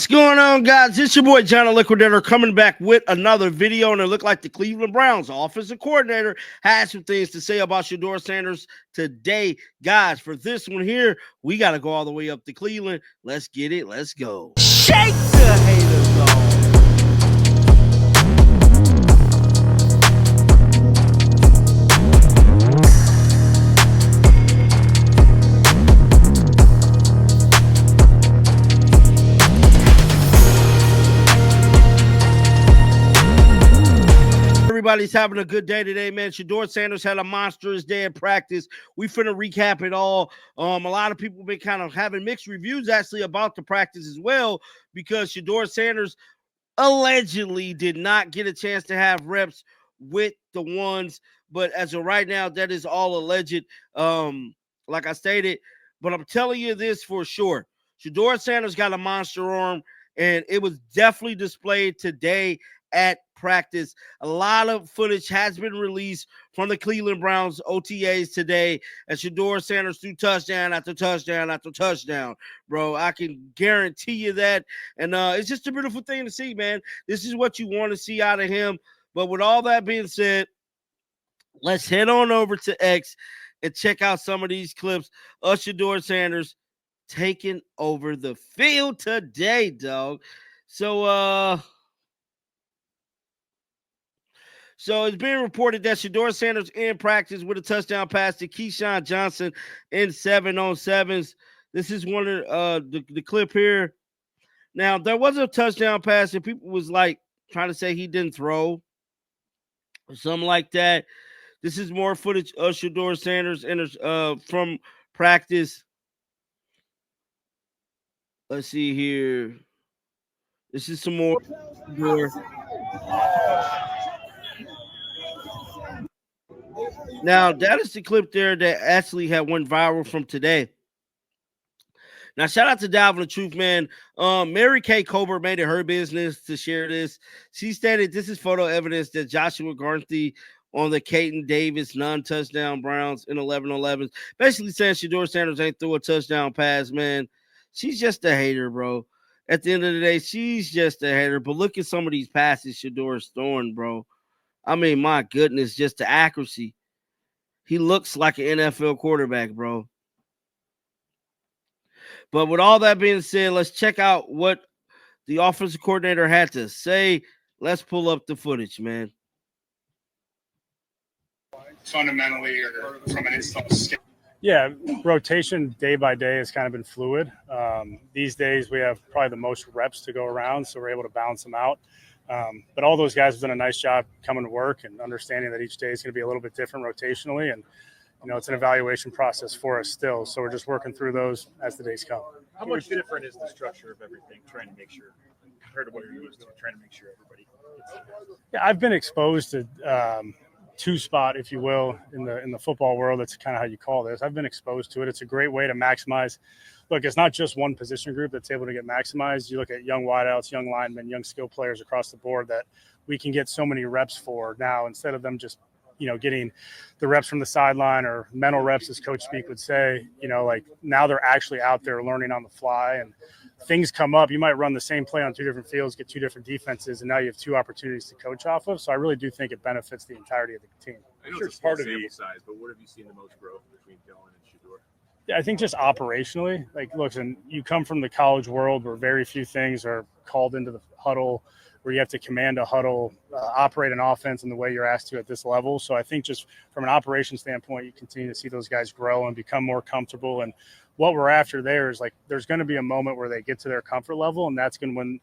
What's going on, guys? It's your boy John the Liquidator coming back with another video, and it looked like the Cleveland Browns offensive coordinator had some things to say about Shedeur Sanders today. Guys, for this one here, we got to go all the way up to Cleveland. Let's get it. Let's go. Shake the haters off. Everybody's having a good day today, man. Shedeur Sanders had a monstrous day in practice. We finna recap it all. A lot of people have been kind of having mixed reviews actually about the practice as well, because Shedeur Sanders allegedly did not get a chance to have reps with the ones, but as of right now, that is all alleged. Like I stated, but I'm telling you this for sure. Shedeur Sanders got a monster arm, and it was definitely displayed today at practice. A lot of footage has been released from the Cleveland Browns OTAs today, and Shedeur Sanders threw touchdown after touchdown after touchdown, bro. I can guarantee you that. And it's just a beautiful thing to see, man. This is what you want to see out of him. But with all that being said, let's head on over to X and check out some of these clips of Shedeur Sanders taking over the field today, dog. So it's being reported that Shedeur Sanders in practice with a touchdown pass to Keyshawn Johnson in 7-on-7s. This is one of the clip here. Now, there was a touchdown pass, and people was like trying to say he didn't throw or something like that. This is more footage of Shedeur Sanders from practice. Let's see here. This is some more. Now, that is the clip there that actually had went viral from today. Now, shout out to Dalvin the Truth, man. Mary Kay Colbert made it her business to share this. She stated this is photo evidence that Joshua Garnthy on the Caden Davis non-touchdown Browns in 11-11s. Basically saying Shedeur Sanders ain't threw a touchdown pass, man. She's just a hater, bro. At the end of the day, she's just a hater. But look at some of these passes Shedeur's throwing, bro. I mean, my goodness, just the accuracy. He looks like an NFL quarterback, bro. But with all that being said, let's check out what the offensive coordinator had to say. Let's pull up the footage, man. Fundamentally, or from an install scale. Yeah, rotation day by day has kind of been fluid. These days we have probably the most reps to go around, so we're able to balance them out. But all those guys have done a nice job coming to work and understanding that each day is going to be a little bit different rotationally. And, you know, it's an evaluation process for us still. So we're just working through those as the days come. How much different is the structure of everything, trying to make sure, compared to what you're used to, trying to make sure everybody gets it? Yeah, I've been exposed to two spot, if you will, in the football world. That's kind of how you call this. I've been exposed to it. It's a great way to maximize. Look, it's not just one position group that's able to get maximized. You look at young wideouts, young linemen, young skill players across the board that we can get so many reps for now, instead of them just, you know, getting the reps from the sideline or mental reps, as Coach Speak would say. You know, like now they're actually out there learning on the fly, and things come up. You might run the same play on two different fields, get two different defenses, and now you have two opportunities to coach off of. So I really do think it benefits the entirety of the team. I know it's a small sample size, but what have you seen the most growth between Dylan and Shedeur? Yeah, I think just operationally, like, look, and you come from the college world where very few things are called into the huddle, where you have to command a huddle, operate an offense in the way you're asked to at this level. So I think just from an operation standpoint, you continue to see those guys grow and become more comfortable. And what we're after there is, like, there's going to be a moment where they get to their comfort level, and that's when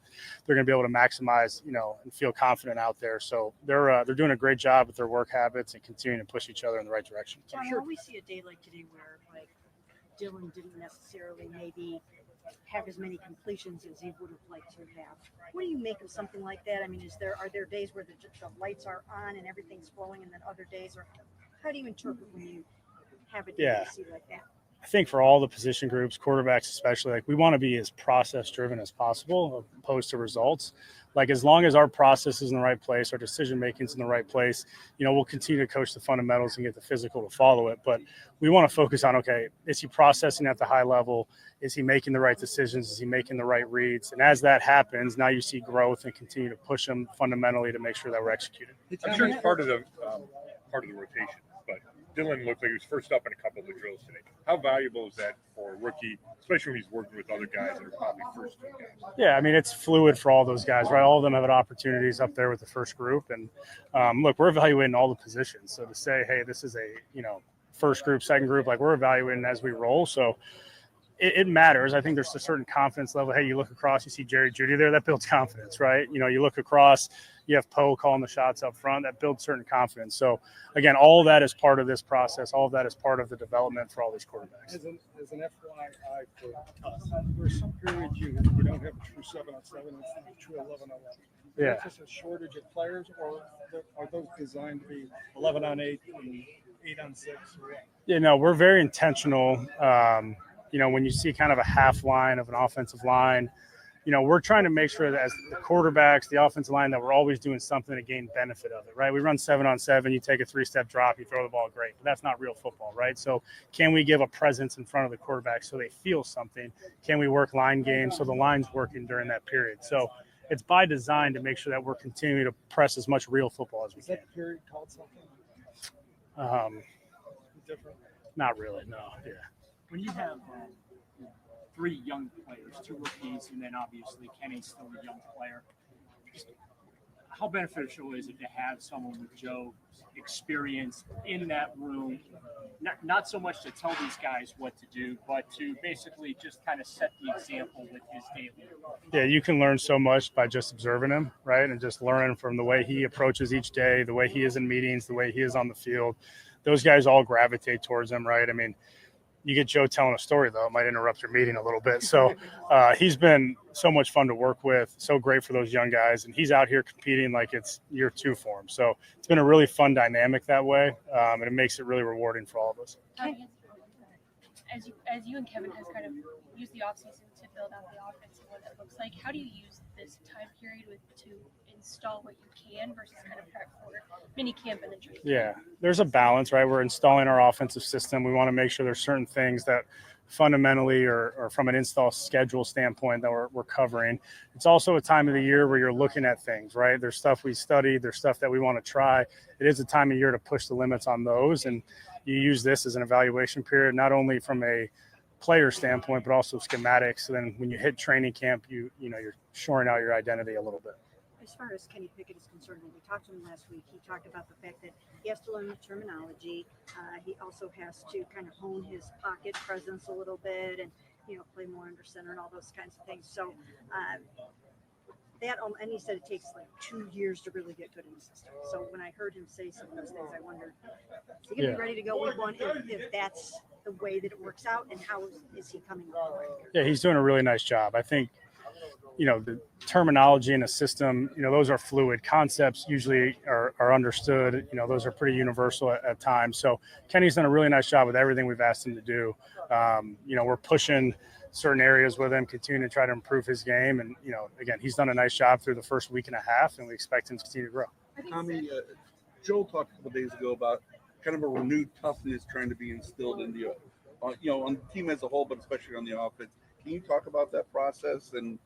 they're going to be able to maximize, you know, and feel confident out there. So they're doing a great job with their work habits and continuing to push each other in the right direction. John, when we see a day like today where, like, Dylan didn't necessarily maybe have as many completions as he would have liked to have, what do you make of something like that? I mean, are there days where the lights are on and everything's flowing, and then other days, or how do you interpret when you have a day you see like that? I think for all the position groups, quarterbacks especially, like we want to be as process driven as possible opposed to results. Like as long as our process is in the right place, our decision making is in the right place, we'll continue to coach the fundamentals and get the physical to follow it. But we want to focus on, okay, is he processing at the high level? Is he making the right decisions? Is he making the right reads? And as that happens, now you see growth and continue to push them fundamentally to make sure that we're executing. I'm sure it's part of the rotation, but Dylan looked like he was first up in a couple of the drills today. How valuable is that for a rookie, especially when he's working with other guys that are probably first team guys? Yeah, I mean, it's fluid for all those guys, right? All of them have opportunities up there with the first group. And look, we're evaluating all the positions. So to say, hey, this is a, first group, second group, like we're evaluating as we roll. So it matters. I think there's a certain confidence level. Hey, you look across, you see Jerry Jeudy there, that builds confidence, right? You look across, you have Poe calling the shots up front, that builds certain confidence. So again, all of that is part of this process. All of that is part of the development for all these quarterbacks. As an FYI for us, there's some periods you don't have a true 7-on-7, it's a true 11-on-11. Yeah. Is that just a shortage of players, or are those designed to be 11-on-8 and 8-on-6? We're very intentional. When you see kind of a half line of an offensive line, we're trying to make sure that as the quarterbacks, the offensive line, that we're always doing something to gain benefit of it, right? We run 7-on-7, you take a 3-step drop, you throw the ball, great. But that's not real football, right? So can we give a presence in front of the quarterback so they feel something? Can we work line games so the line's working during that period? So it's by design to make sure that we're continuing to press as much real football as we can. Is that period called something? Different? Not really, no. Yeah. When you have 3 young players, 2 rookies, and then obviously Kenny's still a young player, just how beneficial is it to have someone with Joe's experience in that room? Not so much to tell these guys what to do, but to basically just kind of set the example with his daily. Yeah, you can learn so much by just observing him, right? And just learning from the way he approaches each day, the way he is in meetings, the way he is on the field. Those guys all gravitate towards him, right? I mean, you get Joe telling a story, though, it might interrupt your meeting a little bit. So he's been so much fun to work with, so great for those young guys. And he's out here competing like it's year 2 for him. So it's been a really fun dynamic that way, and it makes it really rewarding for all of us. As you and Kevin has kind of used the offseason to build out the offense and what that looks like, how do you use this time period to install what you can versus kind of prep for mini camp and then training? Yeah, there's a balance, right? We're installing our offensive system. We want to make sure there's certain things that fundamentally or from an install schedule standpoint that we're covering. It's also a time of the year where you're looking at things, right? There's stuff we studied, there's stuff that we want to try. It is a time of year to push the limits on those, and you use this as an evaluation period, not only from a player standpoint, but also schematics. So then when you hit training camp, you're shoring out your identity a little bit. As far as Kenny Pickett is concerned, when we talked to him last week, he talked about the fact that he has to learn the terminology. He also has to kind of hone his pocket presence a little bit and, play more under center and all those kinds of things. So and he said it takes like 2 years to really get good in the system. So when I heard him say some of those things, I wondered, is he going to be ready to go week 1 if that's the way that it works out, and how is he coming along? Yeah, he's doing a really nice job. I think, the terminology in a system, those are fluid concepts, usually are understood. Those are pretty universal at times. So Kenny's done a really nice job with everything we've asked him to do. We're pushing certain areas with him, continuing to try to improve his game. And, again, he's done a nice job through the first week and a half, and we expect him to continue to grow. Tommy, Joel talked a couple days ago about kind of a renewed toughness trying to be instilled in the, on the team as a whole, but especially on the offense. Can you talk about that process and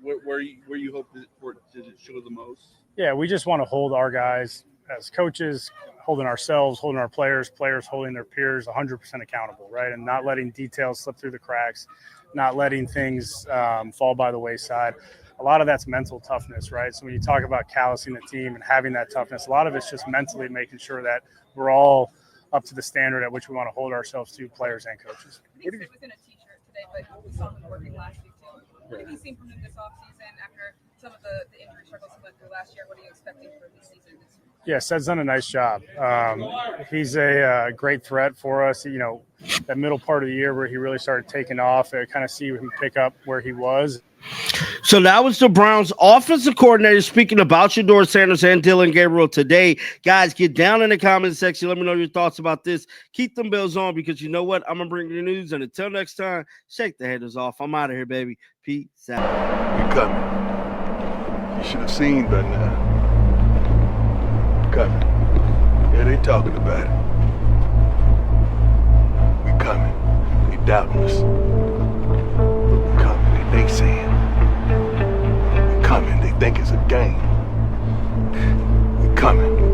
where you hope for it to show the most? Yeah, we just want to hold our guys as coaches, holding ourselves, holding our players holding their peers 100% accountable, right? And not letting details slip through the cracks, not letting things fall by the wayside. A lot of that's mental toughness, right? So when you talk about callousing the team and having that toughness, a lot of it's just mentally making sure that we're all up to the standard at which we want to hold ourselves to, players and coaches. I think it was in a t-shirt today, but we saw him working last week too. What have you seen from him this offseason after some of the injury struggles he went through last year? What are you expecting for this season this year? Yeah, Sed's done a nice job. He's a great threat for us. That middle part of the year where he really started taking off, I kind of see him pick up where he was. So that was the Browns offensive coordinator speaking about Shedeur Sanders and Dillon Gabriel today. Guys, get down in the comment section. Let me know your thoughts about this. Keep them bells on because you know what? I'm going to bring you the news. And until next time, shake the haters off. I'm out of here, baby. Peace out. We coming. You should have seen by now. Coming. Yeah, they talking about it. We coming. They doubting us. We coming. They saying. We coming. They think it's a game. We coming.